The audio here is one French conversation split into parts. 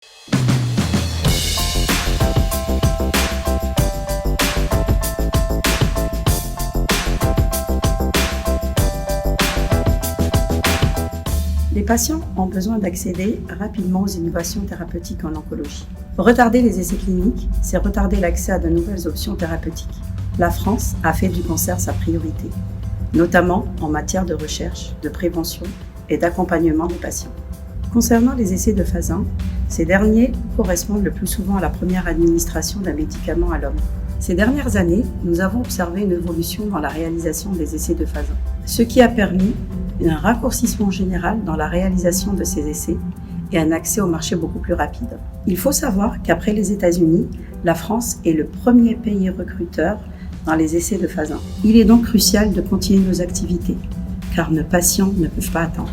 Les patients ont besoin d'accéder rapidement aux innovations thérapeutiques en oncologie. Retarder les essais cliniques, c'est retarder l'accès à de nouvelles options thérapeutiques. La France a fait du cancer sa priorité, notamment en matière de recherche, de prévention et d'accompagnement des patients. Concernant les essais de phase 1, ces derniers correspondent le plus souvent à la première administration d'un médicament à l'homme. Ces dernières années, nous avons observé une évolution dans la réalisation des essais de phase 1, ce qui a permis un raccourcissement général dans la réalisation de ces essais et un accès au marché beaucoup plus rapide. Il faut savoir qu'après les États-Unis, la France est le premier pays recruteur dans les essais de phase 1. Il est donc crucial de continuer nos activités, car nos patients ne peuvent pas attendre.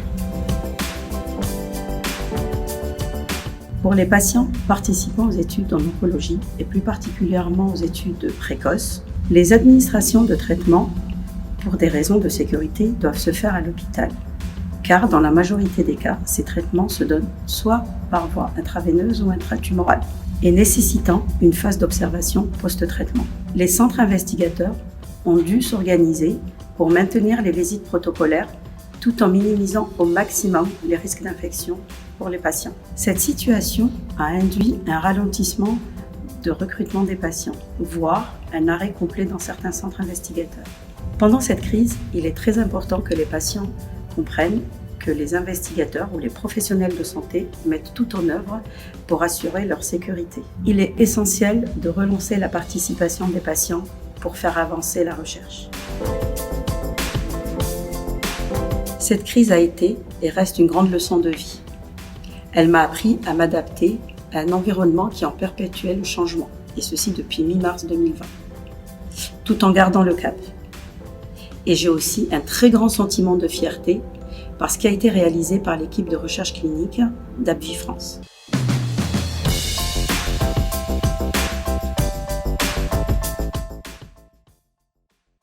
Pour les patients participant aux études en oncologie, et plus particulièrement aux études précoces, les administrations de traitement, pour des raisons de sécurité, doivent se faire à l'hôpital, car dans la majorité des cas, ces traitements se donnent soit par voie intraveineuse ou intratumorale, et nécessitant une phase d'observation post-traitement. Les centres investigateurs ont dû s'organiser pour maintenir les visites protocolaires tout en minimisant au maximum les risques d'infection pour les patients. Cette situation a induit un ralentissement de recrutement des patients, voire un arrêt complet dans certains centres investigateurs. Pendant cette crise, il est très important que les patients comprennent que les investigateurs ou les professionnels de santé mettent tout en œuvre pour assurer leur sécurité. Il est essentiel de relancer la participation des patients pour faire avancer la recherche. Cette crise a été et reste une grande leçon de vie. Elle m'a appris à m'adapter à un environnement qui en perpétuait le changement, et ceci depuis mi-mars 2020, tout en gardant le cap. Et j'ai aussi un très grand sentiment de fierté par ce qui a été réalisé par l'équipe de recherche clinique d'AbbVie France.